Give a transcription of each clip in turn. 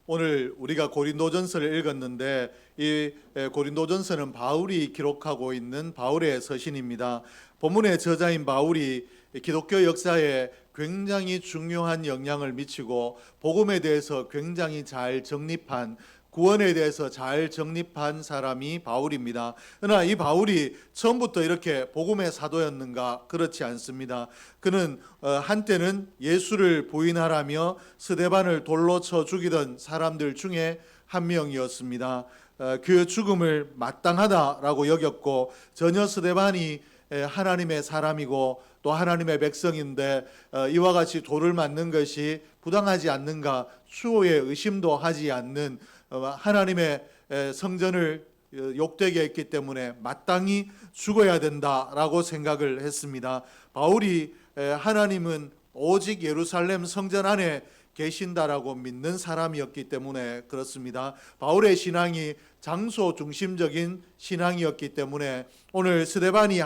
오늘 우리가 고린도전서를 읽었는데 이 고린도전서는 바울이 기록하고 있는 바울의 서신입니다. 본문의 저자인 바울이 기독교 역사에 굉장히 중요한 영향을 미치고 복음에 대해서 굉장히 잘 정립한, 구원에 대해서 잘 정립한 사람이 바울입니다. 그러나 이 바울이 처음부터 이렇게 복음의 사도였는가? 그렇지 않습니다. 그는 한때는 예수를 부인하라며 스데반을 돌로 쳐 죽이던 사람들 중에 한 명이었습니다. 그 죽음을 마땅하다라고 여겼고, 전혀 스데반이 하나님의 사람이고 또 하나님의 백성인데 이와 같이 돌을 맞는 것이 부당하지 않는가, 추호의 의심도 하지 않는 하나님의 성전을 욕되게 했기 때문에 마땅히 죽어야 된다라고 생각을 했습니다. 바울이 하나님은 오직 예루살렘 성전 안에 계신다라고 믿는 사람이었기 때문에 그렇습니다. 바울의 신앙이 장소 중심적인 신앙이었기 때문에 오늘 스데반이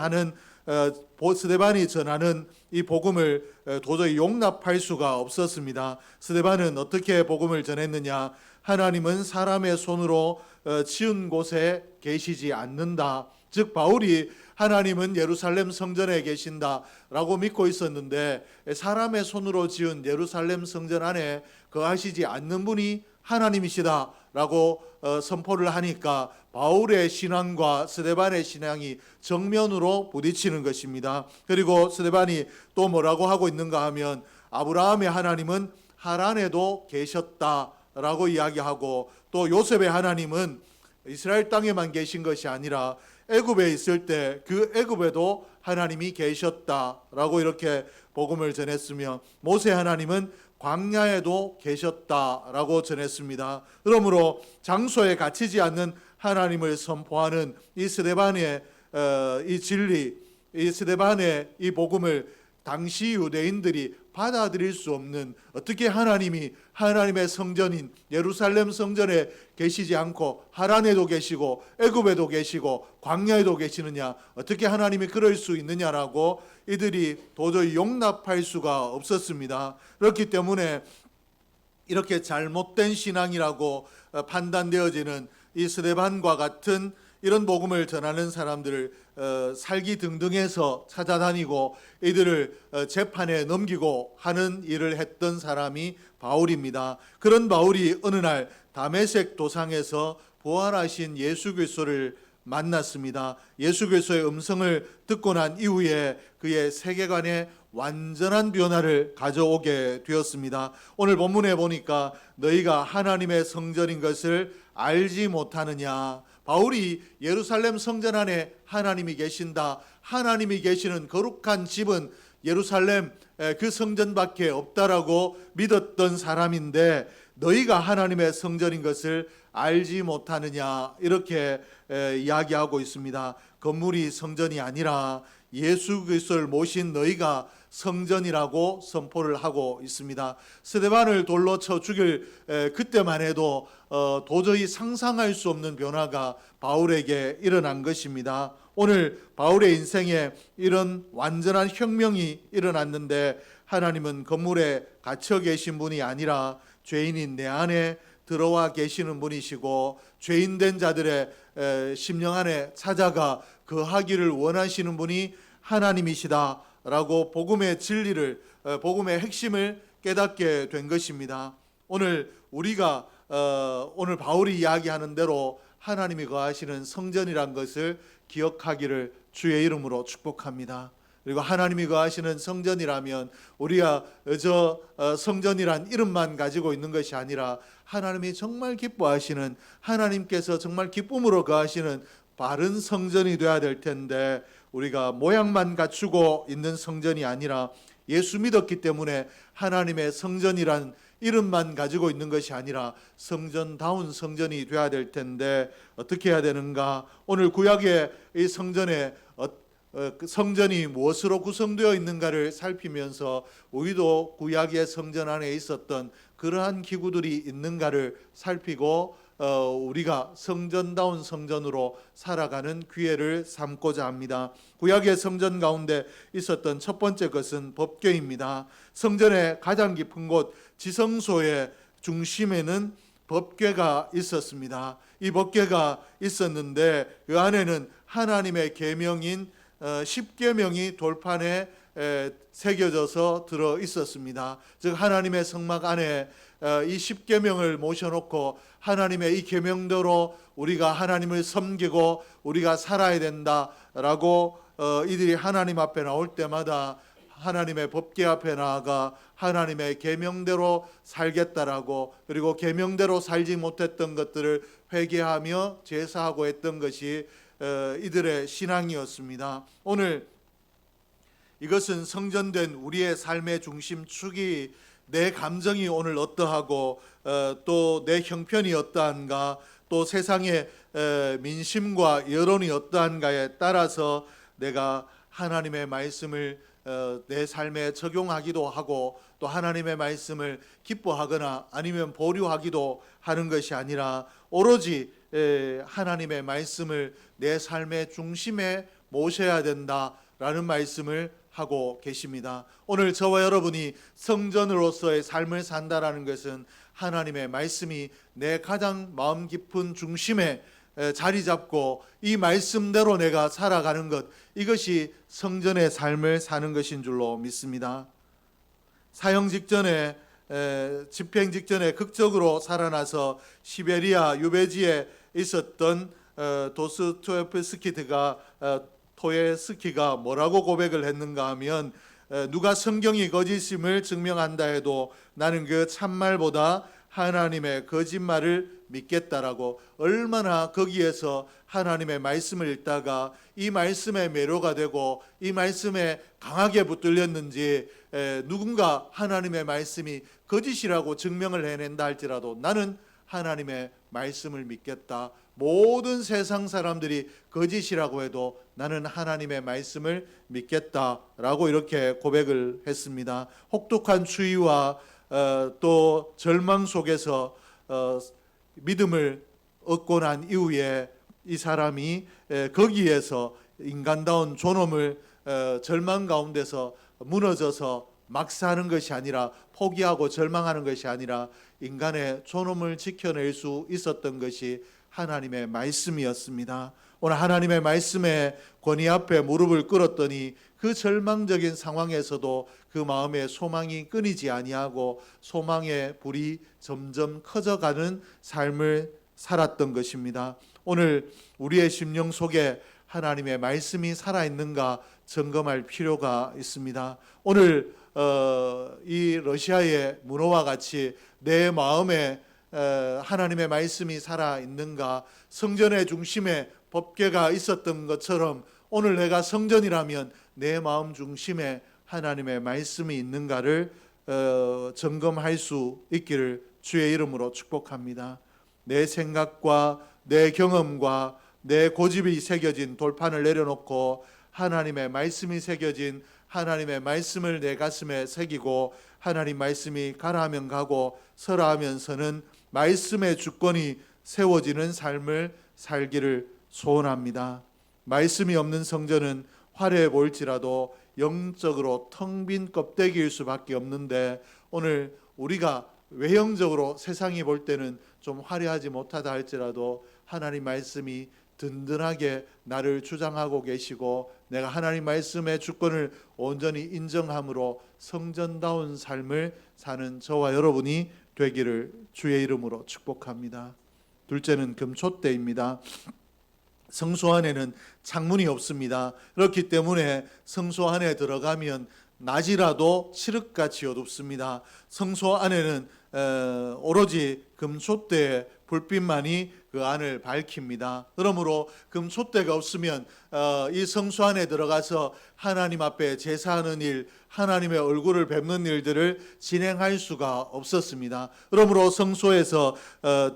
전하는 이 복음을 도저히 용납할 수가 없었습니다. 스데반은 어떻게 복음을 전했느냐? 하나님은 사람의 손으로 지은 곳에 계시지 않는다. 즉 바울이 하나님은 예루살렘 성전에 계신다라고 믿고 있었는데, 사람의 손으로 지은 예루살렘 성전 안에 거하시지 않는 분이 하나님이시다라고 선포를 하니까 바울의 신앙과 스데반의 신앙이 정면으로 부딪히는 것입니다. 그리고 스데반이 또 뭐라고 하고 있는가 하면, 아브라함의 하나님은 하란에도 계셨다라고 이야기하고, 또 요셉의 하나님은 이스라엘 땅에만 계신 것이 아니라 애굽에 있을 때 그 애굽에도 하나님이 계셨다라고 이렇게 복음을 전했으며, 모세 하나님은 광야에도 계셨다라고 전했습니다. 그러므로 장소에 갇히지 않는 하나님을 선포하는 이 스데반의 이 진리, 이 스데반의 이 복음을 당시 유대인들이 받아들일 수 없는, 어떻게 하나님이 하나님의 성전인 예루살렘 성전에 계시지 않고 하란에도 계시고 애굽에도 계시고 광야에도 계시느냐, 어떻게 하나님이 그럴 수 있느냐라고 이들이 도저히 용납할 수가 없었습니다. 그렇기 때문에 이렇게 잘못된 신앙이라고 판단되어지는 이 스데반과 같은 이런 복음을 전하는 사람들을 살기 등등해서 찾아다니고 이들을 재판에 넘기고 하는 일을 했던 사람이 바울입니다. 그런 바울이 어느 날 다메섹 도상에서 부활하신 예수 그리스도를 만났습니다. 예수 그리스도의 음성을 듣고 난 이후에 그의 세계관에 완전한 변화를 가져오게 되었습니다. 오늘 본문에 보니까 너희가 하나님의 성전인 것을 알지 못하느냐. 바울이 예루살렘 성전 안에 하나님이 계신다, 하나님이 계시는 거룩한 집은 예루살렘 그 성전밖에 없다라고 믿었던 사람인데, 너희가 하나님의 성전인 것을 알지 못하느냐, 이렇게 이야기하고 있습니다. 건물이 성전이 아니라 예수 그리스도를 모신 너희가 성전이라고 선포를 하고 있습니다. 스데반을 돌로 쳐 죽일 그때만 해도 도저히 상상할 수 없는 변화가 바울에게 일어난 것입니다. 오늘 바울의 인생에 이런 완전한 혁명이 일어났는데, 하나님은 건물에 갇혀 계신 분이 아니라 죄인인 내 안에 들어와 계시는 분이시고, 죄인된 자들의 심령 안에 찾아가 거하기를 원하시는 분이 하나님이시다 라고 복음의 진리를, 복음의 핵심을 깨닫게 된 것입니다. 오늘 우리가 오늘 바울이 이야기하는 대로 하나님이 거하시는 성전이란 것을 기억하기를 주의 이름으로 축복합니다. 그리고 하나님이 거하시는 성전이라면 우리가 저 성전이란 이름만 가지고 있는 것이 아니라 하나님이 정말 기뻐하시는, 하나님께서 정말 기쁨으로 거하시는 바른 성전이 되어야 될 텐데, 우리가 모양만 갖추고 있는 성전이 아니라 예수 믿었기 때문에 하나님의 성전이란 이름만 가지고 있는 것이 아니라 성전다운 성전이 되어야 될 텐데 어떻게 해야 되는가? 오늘 구약의 이 성전에 성전이 무엇으로 구성되어 있는가를 살피면서 우리도 구약의 성전 안에 있었던 그러한 기구들이 있는가를 살피고 우리가 성전다운 성전으로 살아가는 기회를 삼고자 합니다. 구약의 성전 가운데 있었던 첫 번째 것은 법궤입니다. 성전의 가장 깊은 곳 지성소의 중심에는 법궤가 있었습니다. 이 법궤가 있었는데 그 안에는 하나님의 계명인 10계명이 돌판에 새겨져서 들어 있었습니다. 즉 하나님의 성막 안에 이 10계명을 모셔놓고 하나님의 이 계명대로 우리가 하나님을 섬기고 우리가 살아야 된다라고 이들이 하나님 앞에 나올 때마다 하나님의 법궤 앞에 나아가 하나님의 계명대로 살겠다라고, 그리고 계명대로 살지 못했던 것들을 회개하며 제사하고 했던 것이 이들의 신앙이었습니다. 오늘 이것은 성전된 우리의 삶의 중심축이 내 감정이 오늘 어떠하고 또 내 형편이 어떠한가, 또 세상의 민심과 여론이 어떠한가에 따라서 내가 하나님의 말씀을 내 삶에 적용하기도 하고 또 하나님의 말씀을 기뻐하거나 아니면 보류하기도 하는 것이 아니라 오로지 하나님의 말씀을 내 삶의 중심에 모셔야 된다라는 말씀을 하고 계십니다. 오늘 저와 여러분이 성전으로서의 삶을 산다라는 것은 하나님의 말씀이 내 가장 마음 깊은 중심에 자리 잡고 이 말씀대로 내가 살아가는 것, 이것이 성전의 삶을 사는 것인 줄로 믿습니다. 사형 직전에 집행 직전에 극적으로 살아나서 시베리아 유배지에 있었던 도스토옙스키가 뭐라고 고백을 했는가 하면 누가 성경이 거짓임을 증명한다 해도 나는 그 참말보다 하나님의 거짓말을 믿겠다라고, 얼마나 거기에서 하나님의 말씀을 읽다가 이 말씀에 매료가 되고 이 말씀에 강하게 붙들렸는지 누군가 하나님의 말씀이 거짓이라고 증명을 해낸다 할지라도 나는 하나님의 말씀을 믿겠다. 모든 세상 사람들이 거짓이라고 해도 나는 하나님의 말씀을 믿겠다라고 이렇게 고백을 했습니다. 혹독한 추위와 또 절망 속에서 믿음을 얻고 난 이후에 이 사람이 거기에서 인간다운 존엄을 절망 가운데서 무너져서 막 사는 것이 아니라, 포기하고 절망하는 것이 아니라 인간의 존엄을 지켜낼 수 있었던 것이 하나님의 말씀이었습니다. 오늘 하나님의 말씀의 권위 앞에 무릎을 꿇었더니 그 절망적인 상황에서도 그 마음에 소망이 끊이지 아니하고 소망의 불이 점점 커져가는 삶을 살았던 것입니다. 오늘 우리의 심령 속에 하나님의 말씀이 살아있는가 점검할 필요가 있습니다. 오늘 이 러시아의 문호와 같이 내 마음에 하나님의 말씀이 살아있는가, 성전의 중심에 법궤가 있었던 것처럼 오늘 내가 성전이라면 내 마음 중심에 하나님의 말씀이 있는가를 점검할 수 있기를 주의 이름으로 축복합니다. 내 생각과 내 경험과 내 고집이 새겨진 돌판을 내려놓고 하나님의 말씀이 새겨진 하나님의 말씀을 내 가슴에 새기고 하나님 말씀이 가라 하면 가고 서라 하면 서는 말씀의 주권이 세워지는 삶을 살기를 소원합니다. 말씀이 없는 성전은 화려해 보일지라도 영적으로 텅 빈 껍데기일 수밖에 없는데, 오늘 우리가 외형적으로 세상이 볼 때는 좀 화려하지 못하다 할지라도 하나님 말씀이 든든하게 나를 주장하고 계시고 내가 하나님 말씀의 주권을 온전히 인정함으로 성전다운 삶을 사는 저와 여러분이 되기를 주의 이름으로 축복합니다. 둘째는 금촛대입니다. 성소 안에는 창문이 없습니다. 그렇기 때문에 성소 안에 들어가면 낮이라도 칠흑같이 어둡습니다. 성소 안에는 오로지 금촛대의 불빛만이 그 안을 밝힙니다. 그러므로 금촛대가 없으면 이 성소 안에 들어가서 하나님 앞에 제사하는 일, 하나님의 얼굴을 뵙는 일들을 진행할 수가 없었습니다. 그러므로 성소에서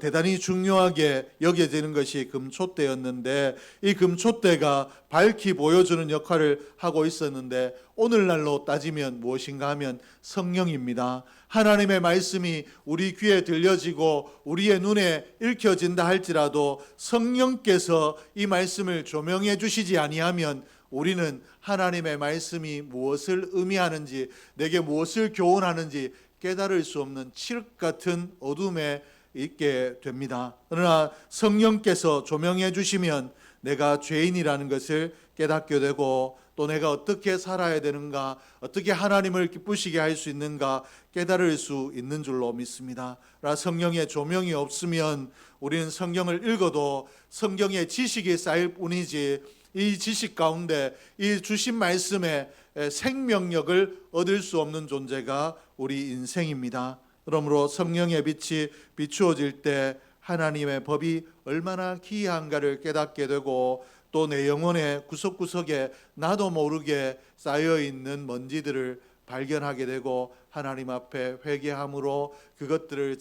대단히 중요하게 여겨지는 것이 금촛대였는데, 이 금촛대가 밝히 보여주는 역할을 하고 있었는데, 오늘날로 따지면 무엇인가 하면 성령입니다. 하나님의 말씀이 우리 귀에 들려지고 우리의 눈에 읽혀진다 할지라도 성령께서 이 말씀을 조명해 주시지 아니하면 우리는 하나님의 말씀이 무엇을 의미하는지, 내게 무엇을 교훈하는지 깨달을 수 없는 칠흑 같은 어둠에 있게 됩니다. 그러나 성령께서 조명해 주시면 내가 죄인이라는 것을 깨닫게 되고 또 내가 어떻게 살아야 되는가, 어떻게 하나님을 기쁘시게 할 수 있는가 깨달을 수 있는 줄로 믿습니다. 성령의 조명이 없으면 우리는 성경을 읽어도 성경의 지식이 쌓일 뿐이지 이 지식 가운데 이 주신 말씀에 생명력을 얻을 수 없는 존재가 우리 인생입니다. 그러므로 성령의 빛이 비추어질 때 하나님의 법이 얼마나 기이한가를 깨닫게 되고 또 내 영혼의 구석구석에 나도 모르게 쌓여있는 먼지들을 발견하게 되고 하나님 앞에 회개함으로 그것들을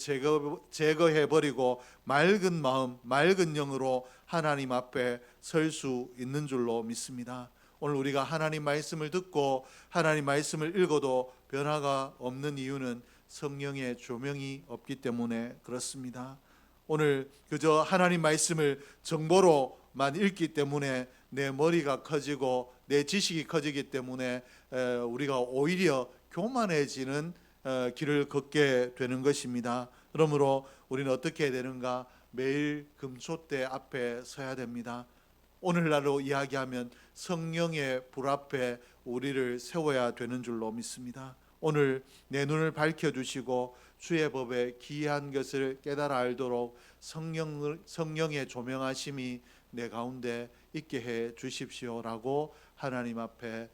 제거해버리고 맑은 마음, 맑은 영으로 하나님 앞에 설 수 있는 줄로 믿습니다. 오늘 우리가 하나님 말씀을 듣고 하나님 말씀을 읽어도 변화가 없는 이유는 성령의 조명이 없기 때문에 그렇습니다. 오늘 그저 하나님 말씀을 정보로만 읽기 때문에 내 머리가 커지고 내 지식이 커지기 때문에 우리가 오히려 교만해지는 길을 걷게 되는 것입니다. 그러므로 우리는 어떻게 해야 되는가? 매일 금초대 앞에 서야 됩니다. 오늘날로 이야기하면 성령의 불 앞에 우리를 세워야 되는 줄로 믿습니다. 오늘 내 눈을 밝혀주시고 주의 법에 기이한 것을 깨달아 알도록 성령의 조명하심이 내 가운데 있게 해 주십시오라고 하나님 앞에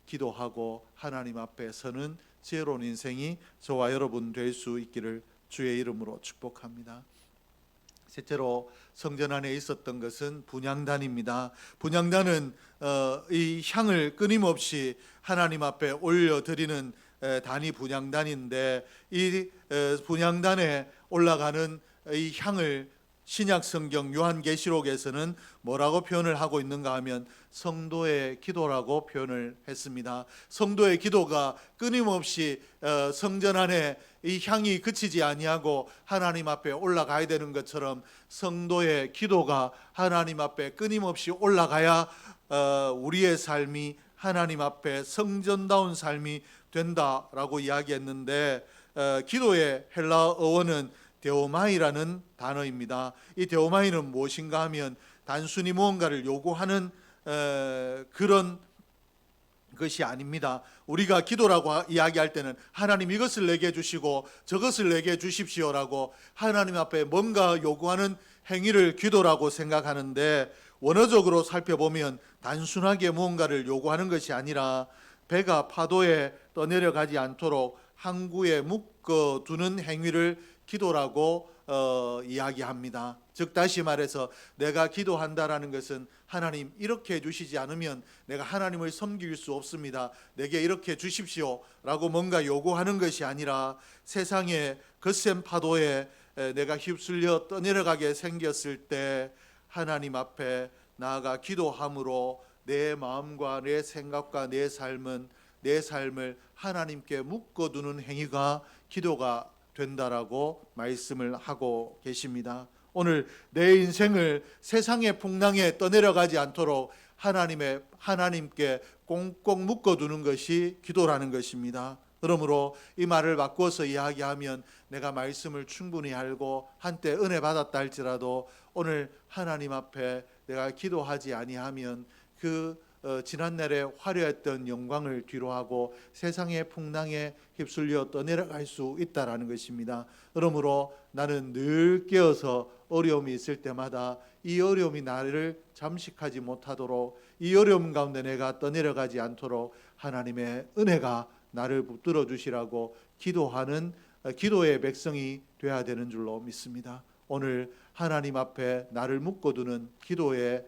기도하고 하나님 앞에 서는 지혜로운 인생이 저와 여러분 될 수 있기를 주의 이름으로 축복합니다. 셋째로 성전 안에 있었던 것은 분향단입니다. 분향단은 이 향을 끊임없이 하나님 앞에 올려드리는 단이 분향단인데 이 분향단에 올라가는 이 향을 신약성경 요한계시록에서는 뭐라고 표현을 하고 있는가 하면 성도의 기도라고 표현을 했습니다. 성도의 기도가 끊임없이 성전 안에 이 향이 그치지 아니하고 하나님 앞에 올라가야 되는 것처럼 성도의 기도가 하나님 앞에 끊임없이 올라가야 우리의 삶이 하나님 앞에 성전다운 삶이 된다라고 이야기했는데 기도의 헬라어 어원은 데오마이라는 단어입니다. 이 데오마이는 무엇인가 하면 단순히 무언가를 요구하는 그런 것이 아닙니다. 우리가 기도라고 이야기할 때는 하나님 이것을 내게 주시고 저것을 내게 주십시오라고 하나님 앞에 뭔가 요구하는 행위를 기도라고 생각하는데 원어적으로 살펴보면 단순하게 무언가를 요구하는 것이 아니라 배가 파도에 떠내려가지 않도록 항구에 묶어두는 행위를 기도라고 이야기합니다. 즉 다시 말해서 내가 기도한다라는 것은 하나님 이렇게 해주시지 않으면 내가 하나님을 섬길 수 없습니다. 내게 이렇게 주십시오 라고 뭔가 요구하는 것이 아니라 세상의 거센 파도에 내가 휩쓸려 떠내려가게 생겼을 때 하나님 앞에 나아가 기도함으로 내 마음과 내 생각과 내 삶을 하나님께 묶어두는 행위가 기도가 된다라고 말씀을 하고 계십니다. 오늘 내 인생을 세상의 풍랑에 떠내려가지 않도록 하나님께 꽁꽁 묶어두는 것이 기도라는 것입니다. 그러므로 이 말을 바꿔서 이야기하면 내가 말씀을 충분히 알고 한때 은혜 받았다 할지라도 오늘 하나님 앞에 내가 기도하지 아니하면 지난날에 화려했던 영광을 뒤로하고 세상의 풍랑에 휩쓸려 떠내려갈 수 있다라는 것입니다. 그러므로 나는 늘 깨어서 어려움이 있을 때마다 이 어려움이 나를 잠식하지 못하도록 이 어려움 가운데 내가 떠내려가지 않도록 하나님의 은혜가 나를 붙들어 주시라고 기도하는 기도의 백성이 되어야 되는 줄로 믿습니다. 오늘 하나님 앞에 나를 묶어두는 기도의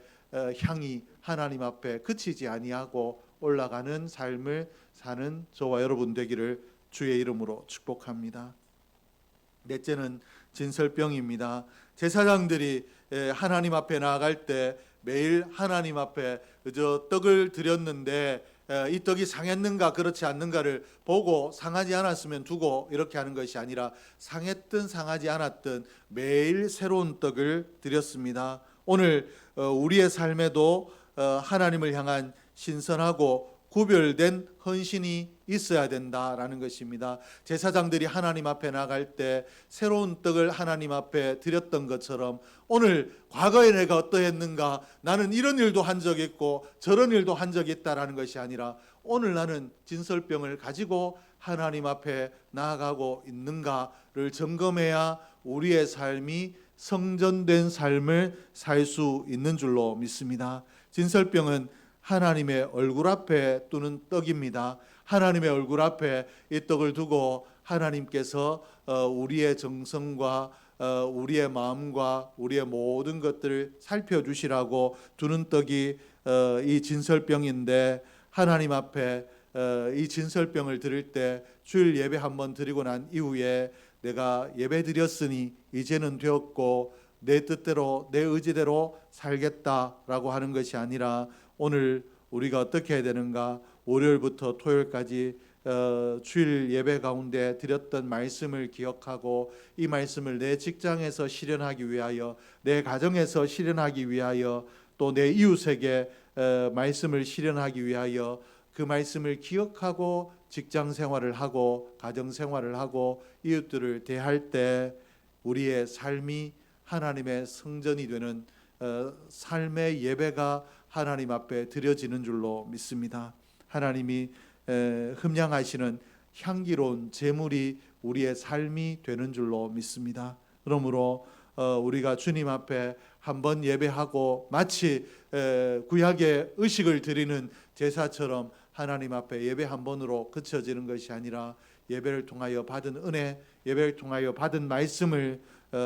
향이 하나님 앞에 그치지 아니하고 올라가는 삶을 사는 저와 여러분 되기를 주의 이름으로 축복합니다. 넷째는 진설병입니다. 제사장들이 하나님 앞에 나아갈 때 매일 하나님 앞에 그저 떡을 드렸는데 이 떡이 상했는가 그렇지 않는가를 보고 상하지 않았으면 두고 이렇게 하는 것이 아니라 상했든 상하지 않았든 매일 새로운 떡을 드렸습니다. 오늘 우리의 삶에도 하나님을 향한 신선하고 구별된 헌신이 있어야 된다라는 것입니다. 제사장들이 하나님 앞에 나갈 때 새로운 떡을 하나님 앞에 드렸던 것처럼 오늘 과거에 내가 어떠했는가, 나는 이런 일도 한 적이 있고 저런 일도 한 적이 있다라는 것이 아니라 오늘 나는 진설병을 가지고 하나님 앞에 나아가고 있는가를 점검해야 우리의 삶이 성전된 삶을 살 수 있는 줄로 믿습니다. 진설병은 하나님의 얼굴 앞에 두는 떡입니다. 하나님의 얼굴 앞에 이 떡을 두고 하나님께서 우리의 정성과 우리의 마음과 우리의 모든 것들을 살펴주시라고 두는 떡이 이 진설병인데, 하나님 앞에 이 진설병을 드릴 때 주일 예배 한번 드리고 난 이후에 내가 예배 드렸으니 이제는 되었고 내 뜻대로 내 의지대로 살겠다라고 하는 것이 아니라, 오늘 우리가 어떻게 해야 되는가, 월요일부터 토요일까지 주일 예배 가운데 드렸던 말씀을 기억하고 이 말씀을 내 직장에서 실현하기 위하여, 내 가정에서 실현하기 위하여, 또 내 이웃에게 말씀을 실현하기 위하여 그 말씀을 기억하고 직장 생활을 하고 가정 생활을 하고 이웃들을 대할 때 우리의 삶이 하나님의 성전이 되는 삶의 예배가 하나님 앞에 드려지는 줄로 믿습니다. 하나님이 흠양하시는 향기로운 제물이 우리의 삶이 되는 줄로 믿습니다. 그러므로 우리가 주님 앞에 한번 예배하고 마치 구약의 의식을 드리는 제사처럼 하나님 앞에 예배 한 번으로 그쳐지는 것이 아니라, 예배를 통하여 받은 은혜, 예배를 통하여 받은 말씀을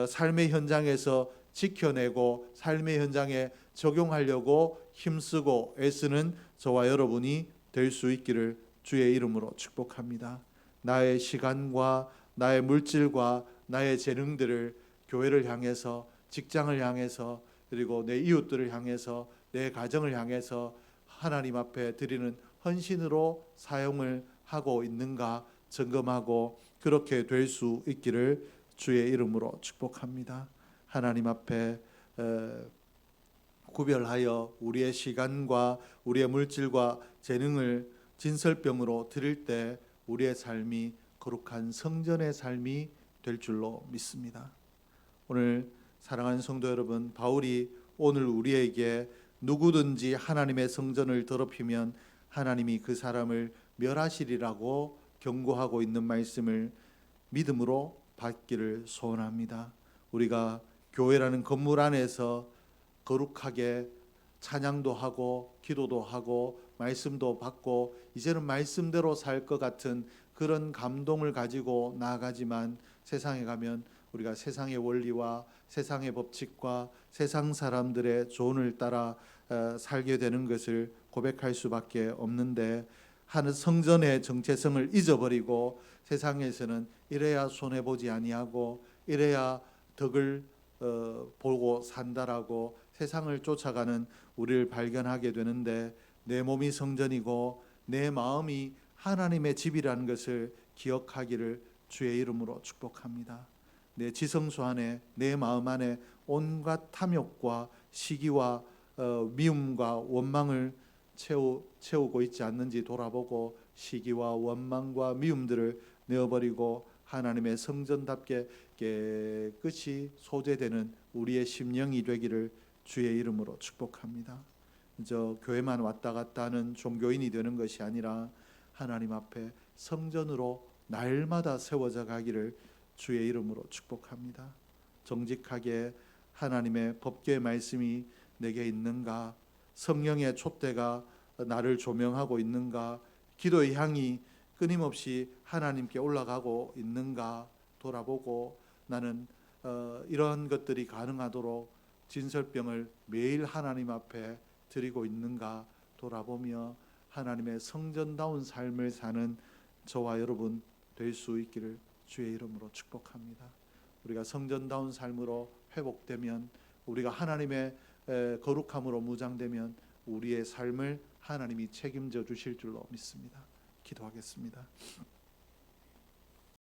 삶의 현장에서 지켜내고 삶의 현장에 적용하려고 힘쓰고 애쓰는 저와 여러분이 될 수 있기를 주의 이름으로 축복합니다. 나의 시간과 나의 물질과 나의 재능들을 교회를 향해서, 직장을 향해서, 그리고 내 이웃들을 향해서, 내 가정을 향해서 하나님 앞에 드리는 헌신으로 사용을 하고 있는가 점검하고 그렇게 될 수 있기를 주의 이름으로 축복합니다. 하나님 앞에 구별하여 우리의 시간과 우리의 물질과 재능을 진설병으로 드릴 때 우리의 삶이 거룩한 성전의 삶이 될 줄로 믿습니다. 오늘 사랑하는 성도 여러분, 바울이 오늘 우리에게 누구든지 하나님의 성전을 더럽히면 하나님이 그 사람을 멸하시리라고 경고하고 있는 말씀을 믿음으로 받기를 소원합니다. 우리가 교회라는 건물 안에서 거룩하게 찬양도 하고 기도도 하고 말씀도 받고 이제는 말씀대로 살 것 같은 그런 감동을 가지고 나아가지만, 세상에 가면 우리가 세상의 원리와 세상의 법칙과 세상 사람들의 조언을 따라 살게 되는 것을 고백할 수밖에 없는데, 하는 성전의 정체성을 잊어버리고 세상에서는 이래야 손해보지 아니하고 이래야 덕을 보고 산다라고 세상을 쫓아가는 우리를 발견하게 되는데, 내 몸이 성전이고 내 마음이 하나님의 집이라는 것을 기억하기를 주의 이름으로 축복합니다. 내 지성소 안에, 내 마음 안에 온갖 탐욕과 시기와 미움과 원망을 채우고 있지 않는지 돌아보고 시기와 원망과 미움들을 내어버리고 하나님의 성전답게 깨끗이 소재되는 우리의 심령이 되기를 주의 이름으로 축복합니다. 저 교회만 왔다 갔다 하는 종교인이 되는 것이 아니라 하나님 앞에 성전으로 날마다 세워져 가기를 주의 이름으로 축복합니다. 정직하게 하나님의 법궤의 말씀이 내게 있는가, 성령의 촛대가 나를 조명하고 있는가, 기도의 향이 끊임없이 하나님께 올라가고 있는가 돌아보고, 나는 이런 것들이 가능하도록 진설병을 매일 하나님 앞에 드리고 있는가 돌아보며 하나님의 성전다운 삶을 사는 저와 여러분 될 수 있기를 주의 이름으로 축복합니다. 우리가 성전다운 삶으로 회복되면, 우리가 하나님의 거룩함으로 무장되면 우리의 삶을 하나님이 책임져 주실 줄로 믿습니다. 기도하겠습니다.